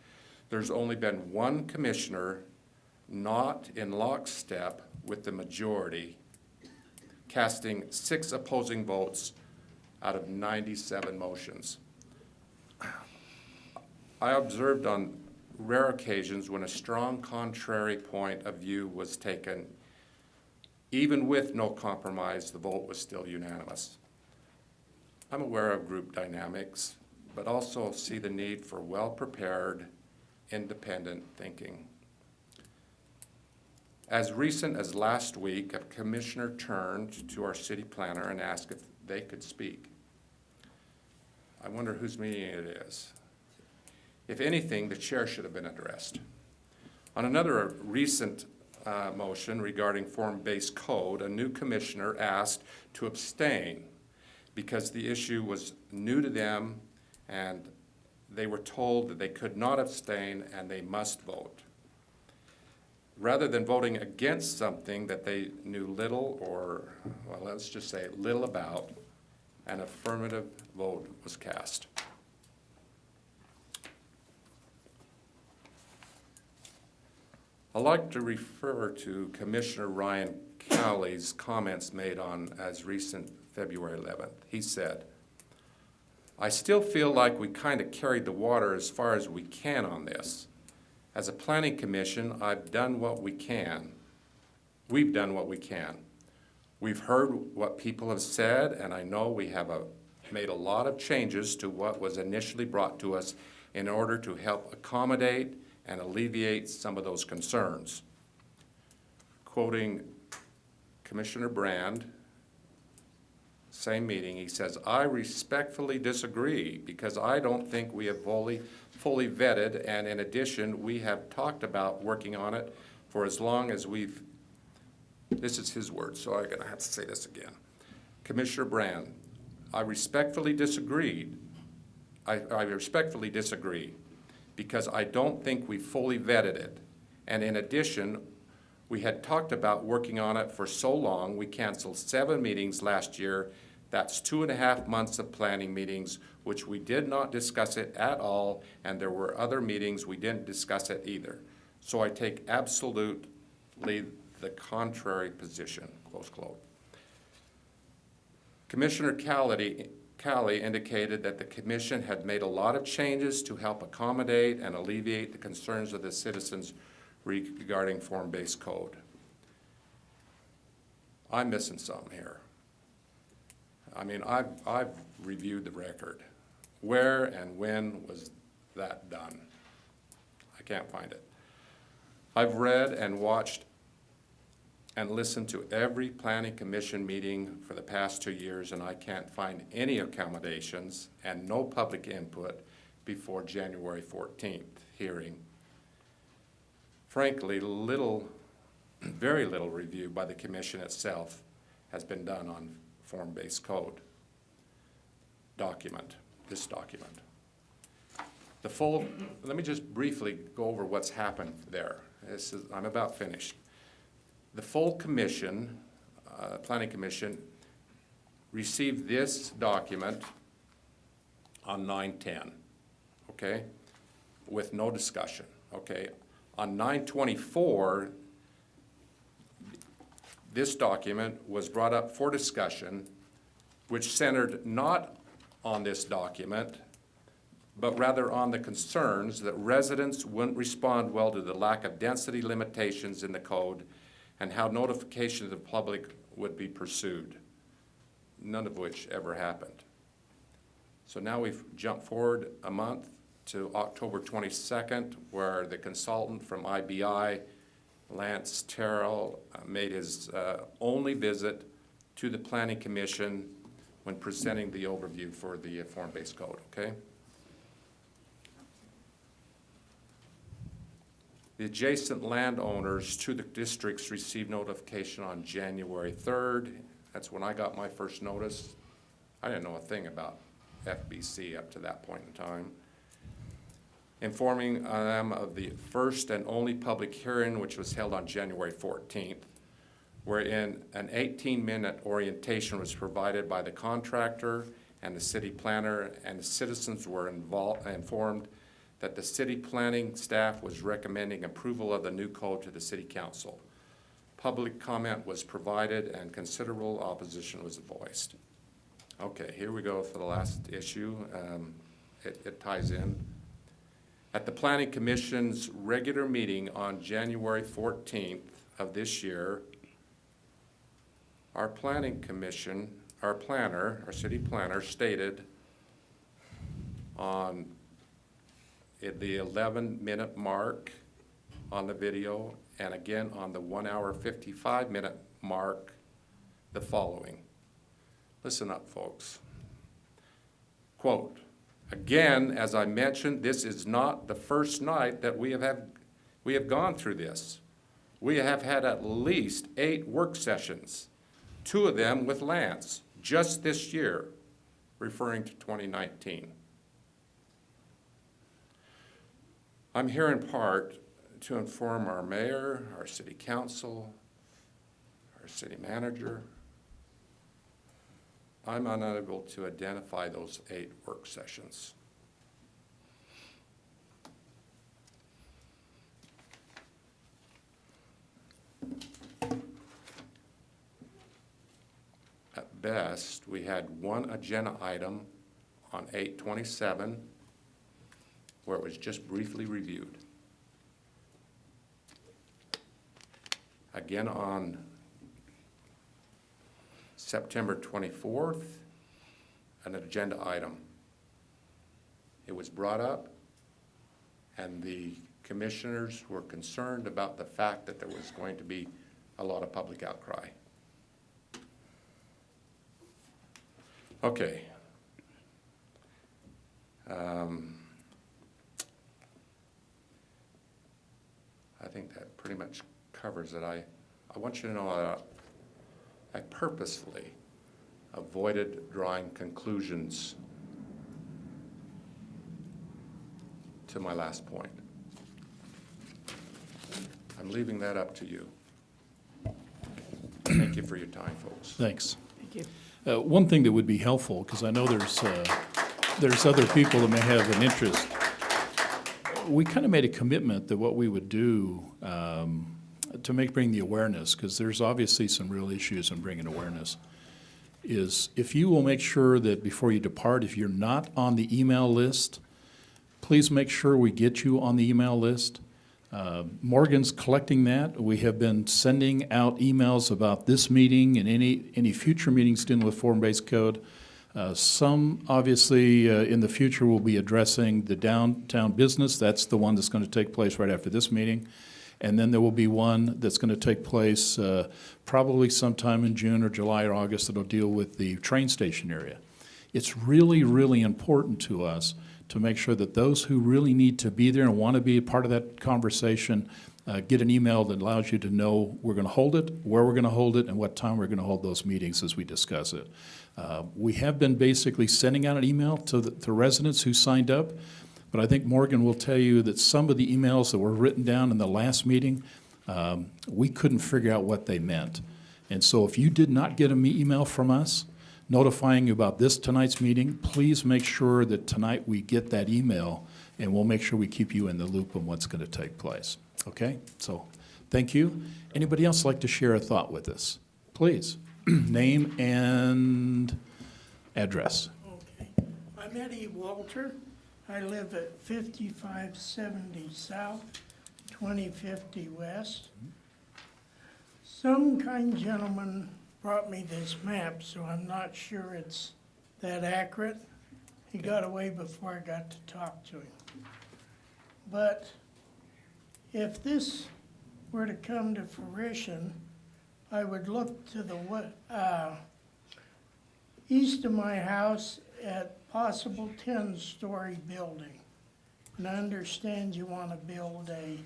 there's only been one commissioner not in lockstep with the majority, casting 6 opposing votes out of 97 motions. I observed on rare occasions when a strong contrary point of view was taken, even with no compromise, the vote was still unanimous. I'm aware of group dynamics, but also see the need for well-prepared, independent thinking. As recent as last week, a commissioner turned to our city planner and asked if they could speak. I wonder whose meeting it is. If anything, the chair should have been addressed. On another recent motion regarding form-based code, a new commissioner asked to abstain because the issue was new to them and they were told that they could not abstain and they must vote. Rather than voting against something that they knew little or, well, let's just say little about, an affirmative vote was cast. I'd like to refer to Commissioner Ryan Cowley's comments made on as recent February 11th. He said, "I still feel like we kind of carried the water as far as we can on this. As a planning commission, I've done what we can. We've done what we can. We've heard what people have said, and I know we have made a lot of changes to what was initially brought to us in order to help accommodate and alleviate some of those concerns." Quoting Commissioner Brand, same meeting, he says, "I respectfully disagree because I don't think we have fully vetted, and in addition, we have talked about working on it for as long as we've," this is his words, so I'm gonna have to say this again. Commissioner Brand, I respectfully disagree because I don't think we fully vetted it. And in addition, we had talked about working on it for so long, we canceled 7 meetings last year. That's 2.5 months of planning meetings, which we did not discuss it at all, and there were other meetings we didn't discuss it either. So I take absolutely the contrary position, close quote. Commissioner Cowley indicated that the commission had made a lot of changes to help accommodate and alleviate the concerns of the citizens regarding form-based code. I'm missing something here. I mean, I've reviewed the record. Where and when was that done? I can't find it. I've read and watched and listened to every planning commission meeting for the past 2 years, and I can't find any accommodations and no public input before January 14th hearing. Frankly, very little review by the commission itself has been done on form-based code this document. Let me just briefly go over what's happened there. I'm about finished. The full commission, planning commission, received this document on 9/10, okay, with no discussion, okay. On 9/24, this document was brought up for discussion, which centered not on this document, but rather on the concerns that residents wouldn't respond well to the lack of density limitations in the code and how notification to the public would be pursued, none of which ever happened. So now we've jumped forward a month to October 22nd, where the consultant from IBI, Lance Terrell, made his only visit to the Planning Commission when presenting the overview for the form-based code, okay? The adjacent landowners to the districts received notification on January 3rd. That's when I got my first notice. I didn't know a thing about FBC up to that point in time. Informing them of the first and only public hearing, which was held on January 14th, wherein an 18-minute orientation was provided by the contractor and the city planner, and the citizens were informed that the city planning staff was recommending approval of the new code to the city council. Public comment was provided and considerable opposition was voiced. Okay, here we go for the last issue. It ties in. At the Planning Commission's regular meeting on January 14th of this year, our Planning Commission, our city planner stated on the 11-minute mark on the video, and again on the 1-hour 55-minute mark, the following. Listen up, folks. Quote, Again, as I mentioned, this is not the first night that we have gone through this. We have had at least 8 work sessions, 2 of them with Lance, just this year, referring to 2019. I'm here in part to inform our mayor, our city council, our city manager. I'm unable to identify those 8 work sessions. At best, we had 1 agenda item on 8/27 where it was just briefly reviewed. Again, on September 24th, an agenda item. It was brought up, and the commissioners were concerned about the fact that there was going to be a lot of public outcry. Okay. I think that pretty much covers it. I want you to know I purposely avoided drawing conclusions to my last point. I'm leaving that up to you. Thank you for your time, folks. Thanks. Thank you. One thing that would be helpful, because I know there's other people that may have an interest. We kind of made a commitment that what we would do to bring the awareness, because there's obviously some real issues in bringing awareness, is if you will make sure that before you depart, if you're not on the email list, please make sure we get you on the email list. Morgan's collecting that. We have been sending out emails about this meeting and any future meetings dealing with form-based code. Some, obviously, in the future will be addressing the downtown business. That's the one that's going to take place right after this meeting. And then there will be one that's going to take place probably sometime in June or July or August that'll deal with the train station area. It's really, really important to us to make sure that those who really need to be there and want to be a part of that conversation get an email that allows you to know we're going to hold it, where we're going to hold it, and what time we're going to hold those meetings as we discuss it. We have been basically sending out an email to residents who signed up, but I think Morgan will tell you that some of the emails that were written down in the last meeting, we couldn't figure out what they meant. And so if you did not get an email from us notifying you about tonight's meeting, please make sure that tonight we get that email, and we'll make sure we keep you in the loop on what's going to take place. Okay? So thank you. Anybody else like to share a thought with us? Please. Name and address. Okay. I'm Eddie Walter. I live at 5570 South, 2050 West. Some kind gentleman brought me this map, so I'm not sure it's that accurate. He got away before I got to talk to him. But if this were to come to fruition, I would look to the east of my house at possible 10-story building. And I understand you want to build a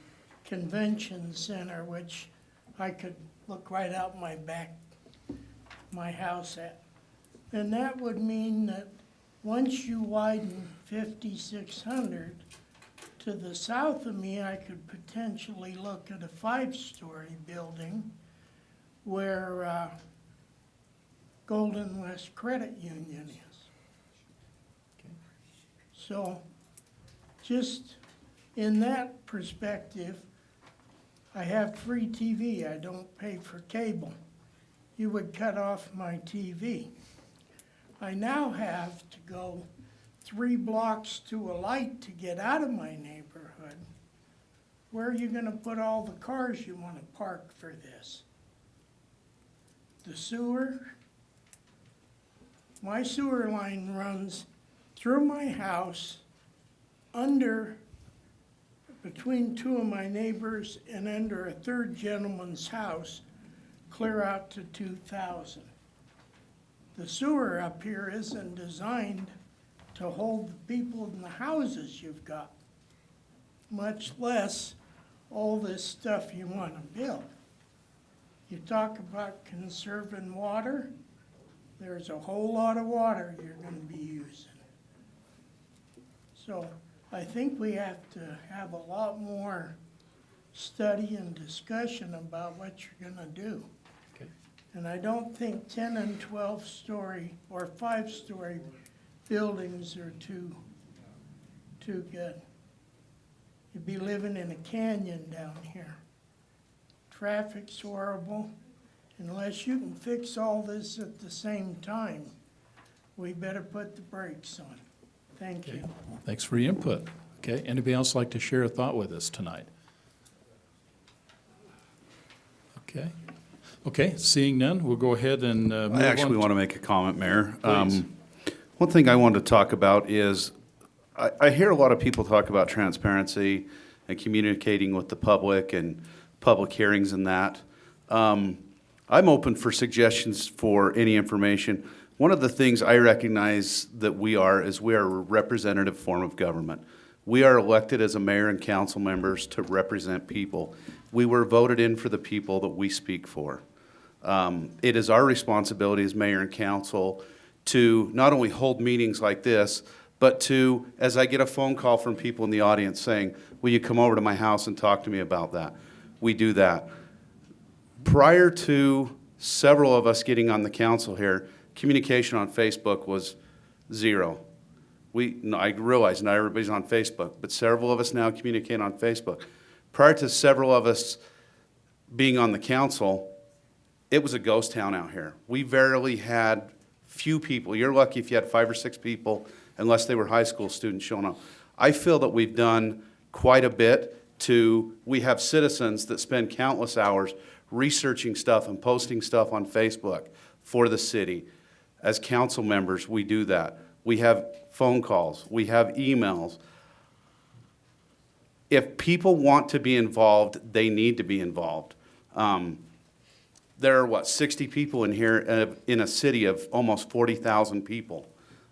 convention center, which I could look right out my house at. And that would mean that once you widen 5600 to the south of me, I could potentially look at a 5-story building where Golden West Credit Union is. So just in that perspective, I have free TV. I don't pay for cable. You would cut off my TV. I now have to go 3 blocks to a light to get out of my neighborhood. Where are you going to put all the cars you want to park for this? The sewer? My sewer line runs through my house, between 2 of my neighbors and under a 3rd gentleman's house, clear out to 2000. The sewer up here isn't designed to hold the people in the houses you've got, much less all this stuff you want to build. You talk about conserving water, there's a whole lot of water you're going to be using. So I think we have to have a lot more study and discussion about what you're going to do. Okay. And I don't think 10 and 12-story or 5-story buildings are too good. You'd be living in a canyon down here. Traffic's horrible. Unless you can fix all this at the same time, we better put the brakes on. Thank you. Thanks for your input. Okay, anybody else like to share a thought with us tonight? Okay. Okay, seeing none, we'll go ahead and move on. I actually want to make a comment, Mayor. Please. One thing I wanted to talk about is, I hear a lot of people talk about transparency and communicating with the public and public hearings and that. I'm open for suggestions for any information. One of the things I recognize that we are is we are a representative form of government. We are elected as a mayor and council members to represent people. We were voted in for the people that we speak for. It is our responsibility as mayor and council to not only hold meetings like this, but to, as I get a phone call from people in the audience saying, will you come over to my house and talk to me about that? We do that. Prior to several of us getting on the council here, communication on Facebook was zero. I realize not everybody's on Facebook, but several of us now communicate on Facebook. Prior to several of us being on the council, it was a ghost town out here. We barely had few people. You're lucky if you had 5 or 6 people, unless they were high school students showing up. I feel that we've done quite a bit we have citizens that spend countless hours researching stuff and posting stuff on Facebook for the city. As council members, we do that. We have phone calls. We have emails. If people want to be involved, they need to be involved. There are, 60 people in here in a city of almost 40,000 people.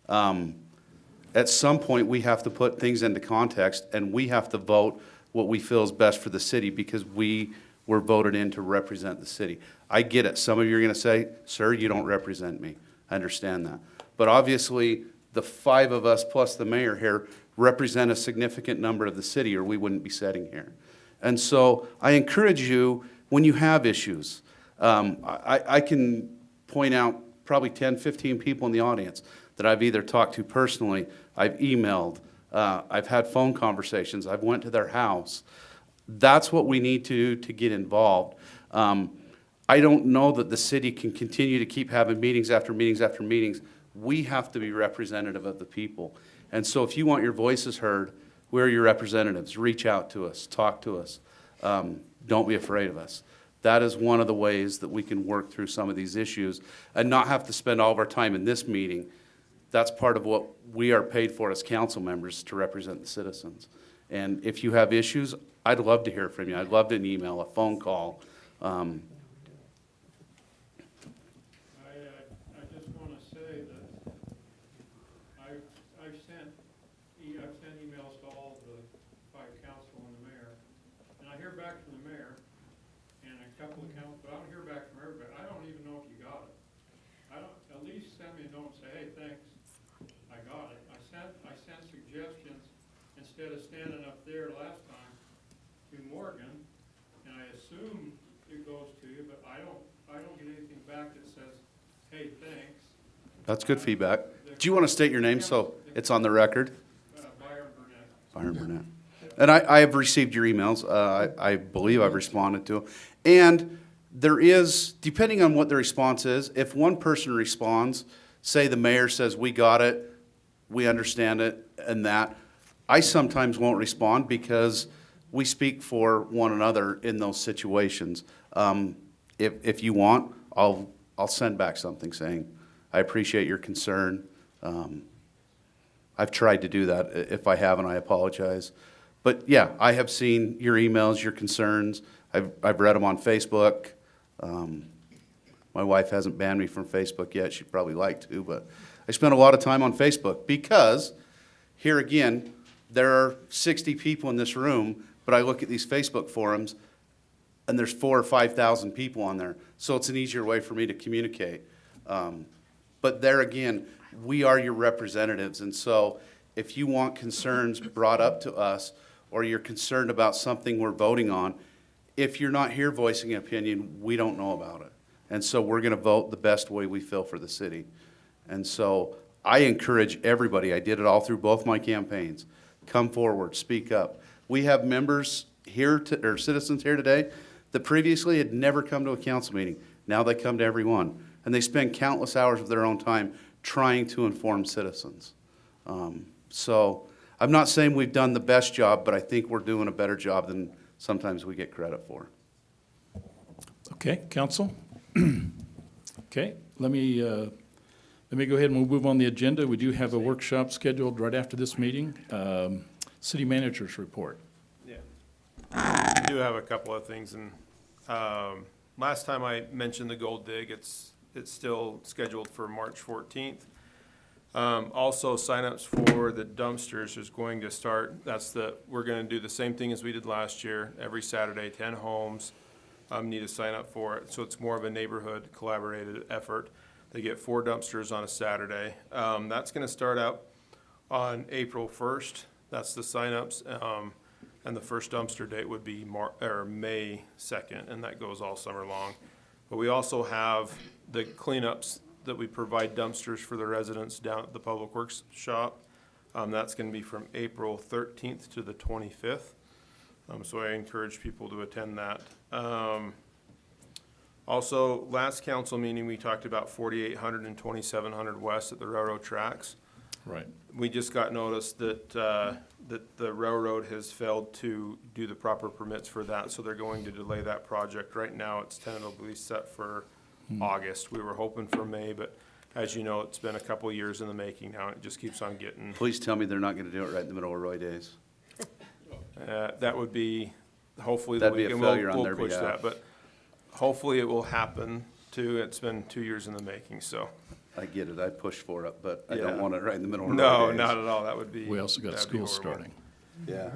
At some point, we have to put things into context, and we have to vote what we feel is best for the city because we were voted in to represent the city. I get it. Some of you are going to say, sir, you don't represent me. I understand that. But obviously, the 5 of us plus the mayor here represent a significant number of the city, or we wouldn't be sitting here. And so I encourage you, when you have issues, I can point out probably 10, 15 people in the audience that I've either talked to personally, I've emailed, I've had phone conversations, I've went to their house. That's what we need to do to get involved. I don't know that the city can continue to keep having meetings after meetings after meetings. We have to be representative of the people. And so if you want your voices heard, we're your representatives. Reach out to us, talk to us. Don't be afraid of us. That is one of the ways that we can work through some of these issues and not have to spend all of our time in this meeting. That's part of what we are paid for as council members, to represent the citizens. And if you have issues, I'd love to hear from you. I'd love an email, a phone call. I just want to say that I've sent emails to all the 5 council and the mayor, and I hear back from the mayor and a couple of council, but I don't hear back from everybody. I don't even know if you got it. At least send me a note and say, hey, thanks, I got it. I sent suggestions instead of standing up there last time to Morgan, and I assume it goes to you, but I don't get anything back that says, hey, thanks. That's good feedback. Do you want to state your name so it's on the record? Byron Burnett. Byron Burnett. And I have received your emails. I believe I've responded to them. And there is, depending on what the response is, if one person responds, say the mayor says, we got it, we understand it, and that, I sometimes won't respond because we speak for one another in those situations. If you want, I'll send back something saying, I appreciate your concern. I've tried to do that. If I haven't, I apologize. But yeah, I have seen your emails, your concerns. I've read them on Facebook. My wife hasn't banned me from Facebook yet. She'd probably like to, but I spend a lot of time on Facebook because, here again, there are 60 people in this room, but I look at these Facebook forums and there's 4,000 or 5,000 people on there. So it's an easier way for me to communicate. But there again, we are your representatives. And so if you want concerns brought up to us, or you're concerned about something we're voting on, if you're not here voicing an opinion, we don't know about it. And so we're going to vote the best way we feel for the city. And so I encourage everybody, I did it all through both my campaigns, come forward, speak up. We have members here, or citizens here today, that previously had never come to a council meeting. Now they come to every one. And they spend countless hours of their own time trying to inform citizens. So I'm not saying we've done the best job, but I think we're doing a better job than sometimes we get credit for. Okay, council? Okay, let me go ahead and we'll move on the agenda. We do have a workshop scheduled right after this meeting. City Manager's report. Yeah. We do have a couple of things, and last time I mentioned the gold dig, it's still scheduled for March 14th. Also, signups for the dumpsters is going to start. We're going to do the same thing as we did last year. Every Saturday, 10 homes need to sign up for it. So it's more of a neighborhood collaborated effort. They get 4 dumpsters on a Saturday. That's going to start out on April 1st. That's the signups. And the first dumpster date would be May 2nd, and that goes all summer long. But we also have the cleanups that we provide dumpsters for the residents down at the Public Works shop. That's going to be from April 13th to the 25th. So I encourage people to attend that. Also, last council meeting, we talked about 4,800 and 2,700 west at the railroad tracks. Right. We just got notice that the railroad has failed to do the proper permits for that, so they're going to delay that project. Right now, it's tentatively set for August. We were hoping for May, but as you know, it's been a couple of years in the making now, and it just keeps on getting. Please tell me they're not going to do it right in the middle of Roy Days. That would be, hopefully, the That'd be week, a and failure on we'll their push behalf. that, but hopefully it will happen too. It's been 2 years in the making, so. I get it, I push for it, but I Yeah. don't want it right in the middle of Roy No, Days. not at all. That would be. We also got that'd be school horrible. starting. Yeah.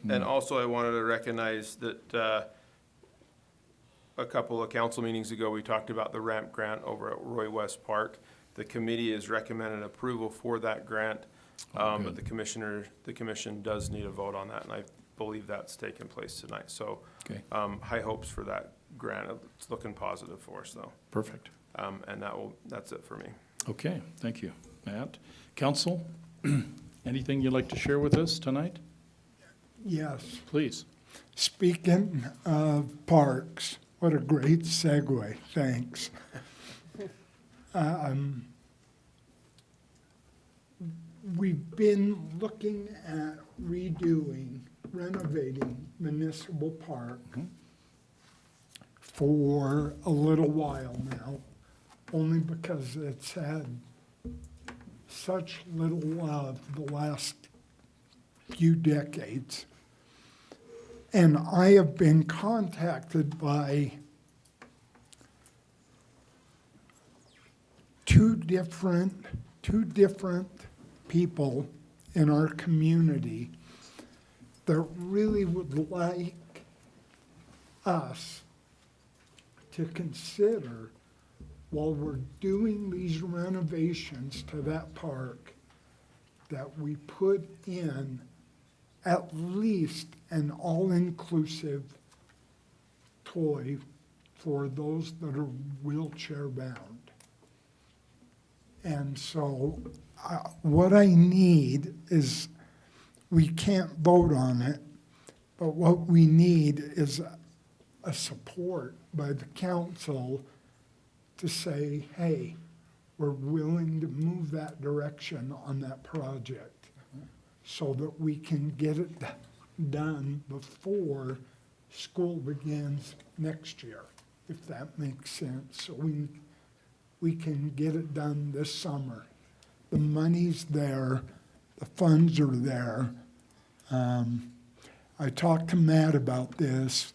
And also I wanted to recognize that, a couple of council meetings ago, we talked about the ramp grant over at Roy West Park. The committee has recommended approval for that grant, but the commission does need a vote on that, and I believe that's taken place tonight. So, Okay. high hopes for that grant. It's looking positive for us, though. Perfect. And that's it for me. Okay, thank you, Matt. Council, anything you'd like to share with us tonight? Yes. Please. Speaking of parks, what a great segue, thanks. We've been looking at renovating Municipal Park for a little while now, only because it's had such little love the last few decades. And I have been contacted by two different people in our community that really would like us to consider, while we're doing these renovations to that park, that we put in at least an all-inclusive toy for those that are wheelchair-bound. And so what I need is, we can't vote on it, but what we need is a support by the council to say, hey, we're willing to move that direction on that project so that we can get it done before school begins next year, if that makes sense. So we can get it done this summer. The money's there, the funds are there. I talked to Matt about this,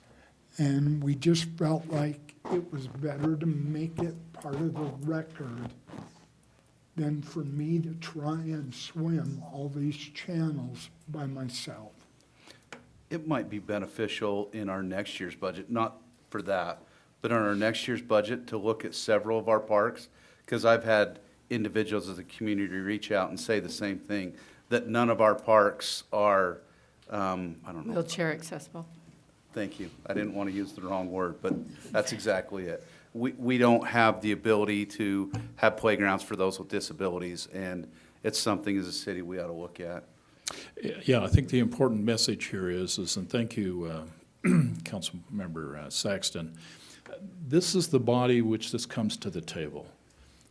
and we just felt like it was better to make it part of the record than for me to try and swim all these channels by myself. It might be beneficial in our next year's budget, not for that, but in our next year's budget to look at several of our parks, because I've had individuals of the community reach out and say the same thing, that none of our parks are, I don't know. Wheelchair accessible. Thank you. I didn't want to use the wrong word, but that's exactly it. We don't have the ability to have playgrounds for those with disabilities, and it's something as a city we ought to look at. Yeah, I think the important message here is and thank you, Councilmember Saxton. This is the body which this comes to the table.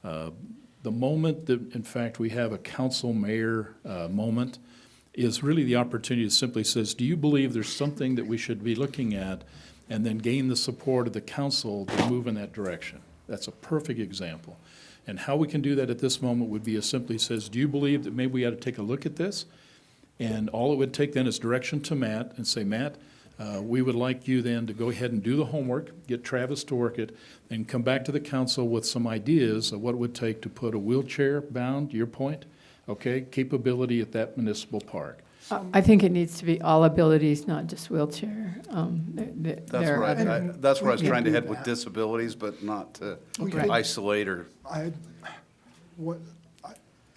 The moment that, in fact, we have a council mayor moment is really the opportunity to simply says, do you believe there's something that we should be looking at, and then gain the support of the council to move in that direction? That's a perfect example. And how we can do that at this moment would be as simply says, do you believe that maybe we ought to take a look at this? And all it would take then is direction to Matt and say, Matt, we would like you then to go ahead and do the homework, get Travis to work it, and come back to the council with some ideas of what it would take to put a wheelchair-bound, your point, okay, capability at that municipal park. I think it needs to be all abilities, not just wheelchair. That's where I was trying to head with disabilities, but not to Okay. isolate or.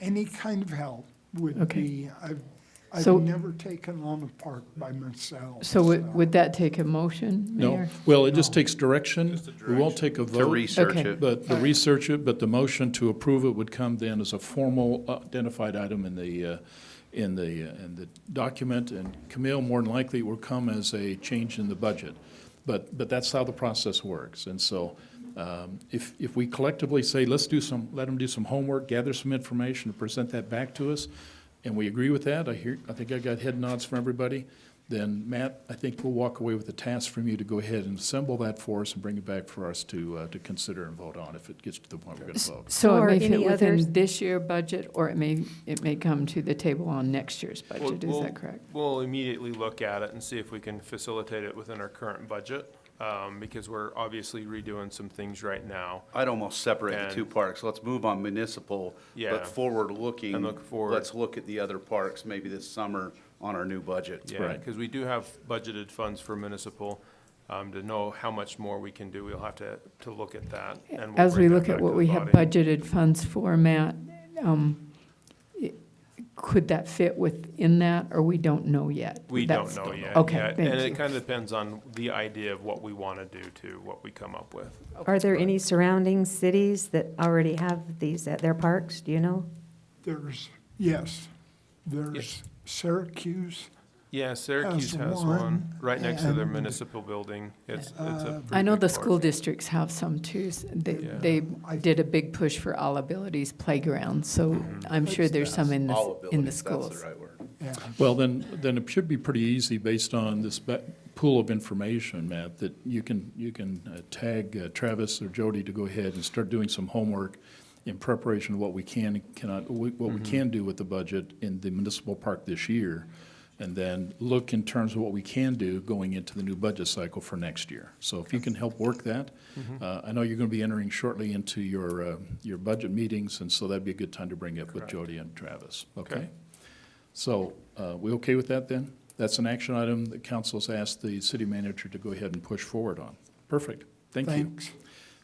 Any kind of help would Okay. be, I've So- never taken on a park by myself. So would that take a motion, No, Mayor? well, it just takes direction. We won't take a vote. To research Okay. it. But the research it, but the motion to approve it would come then as a formal identified item in the document, and Camille, more than likely, it will come as a change in the budget. But that's how the process works. And so if we collectively say, let them do some homework, gather some information, and present that back to us, and we agree with that, I think I got head nods from everybody, then Matt, I think we'll walk away with a task from you to go ahead and assemble that for us and bring it back for us to consider and vote on if it gets to the point we're going to vote. So it Or may any fit others? within this year budget, or it may come to the table on next year's budget, is that correct? We'll immediately look at it and see if we can facilitate it within our current budget, because we're obviously redoing some things right now. I'd almost separate the And- two parks. Let's move on municipal, Yeah. but forward-looking. And look forward. Let's look at the other parks maybe this summer on our new budget. Yeah, Right. because we do have budgeted funds for municipal. To know how much more we can do, we'll have to look at that. And we'll As we bring that look back at to what the we have body. budgeted funds for, Matt, could that fit within that, or we don't know yet? We don't That's- know yet. Okay, And thank it you. kind of depends on the idea of what we want to do to what we come up with. Are there any surrounding cities that already have these at their parks? Do you know? There's Syracuse. Yeah, Syracuse has one, one, right next to their and, municipal building. It's a I know pretty the big school park. districts have some too. Yeah. They did a big push for all abilities playgrounds, so I'm sure there's some in All the abilities, schools. that's the right word. Yeah. Well, then it should be pretty easy based on this pool of information, Matt, that you can tag Travis or Jody to go ahead and start doing some homework in preparation of what we can and cannot, what we can do with the budget in the municipal park this year, and then look in terms of what we can do going into the new budget cycle for next year. So if you can help work that, I know you're going to be entering shortly into your budget meetings, and so that'd be a good time to bring it up with Jody and Travis, okay? So, we okay with that then? That's an action item that council's asked the city manager to go ahead and push forward on. Perfect, thank you. Thanks.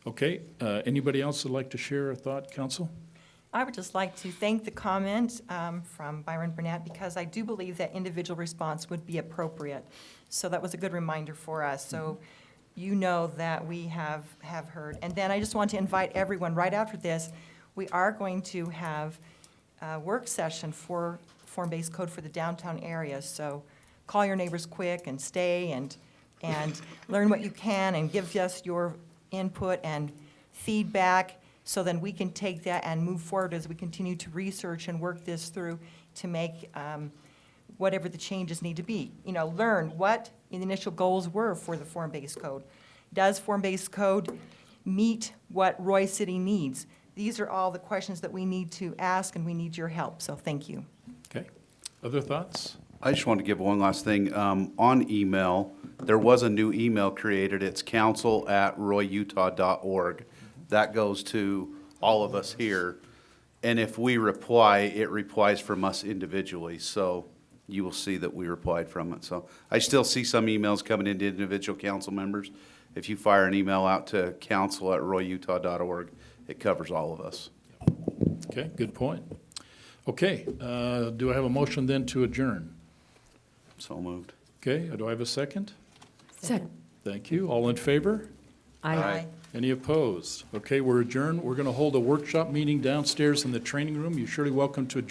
Okay, anybody else would like to share a thought, council? I would just like to thank the comment from Byron Burnett, because I do believe that individual response would be appropriate. So that was a good reminder for us. So you know that we have heard. And then I just want to invite everyone, right after this, we are going to have a work session for form-based code for the downtown area. So call your neighbors quick and stay and learn what you can and give us your input and feedback, so then we can take that and move forward as we continue to research and work this through to make whatever the changes need to be. Learn what the initial goals were for the form-based code. Does form-based code meet what Roy City needs? These are all the questions that we need to ask, and we need your help, so thank you. Okay, other thoughts? I just want to give one last thing. On email, there was a new email created. It's council@royutah.org. That goes to all of us here. And if we reply, it replies from us individually, so you will see that we replied from it. So I still see some emails coming into individual council members. If you fire an email out to council@royutah.org, it covers all of us. Okay, good point. Okay, do I have a motion then to adjourn? So moved. Okay, do I have a second? Second. Thank you. All in favor? Aye. Any opposed? Okay, we're adjourned. We're going to hold a workshop meeting downstairs in the training room. You're surely welcome to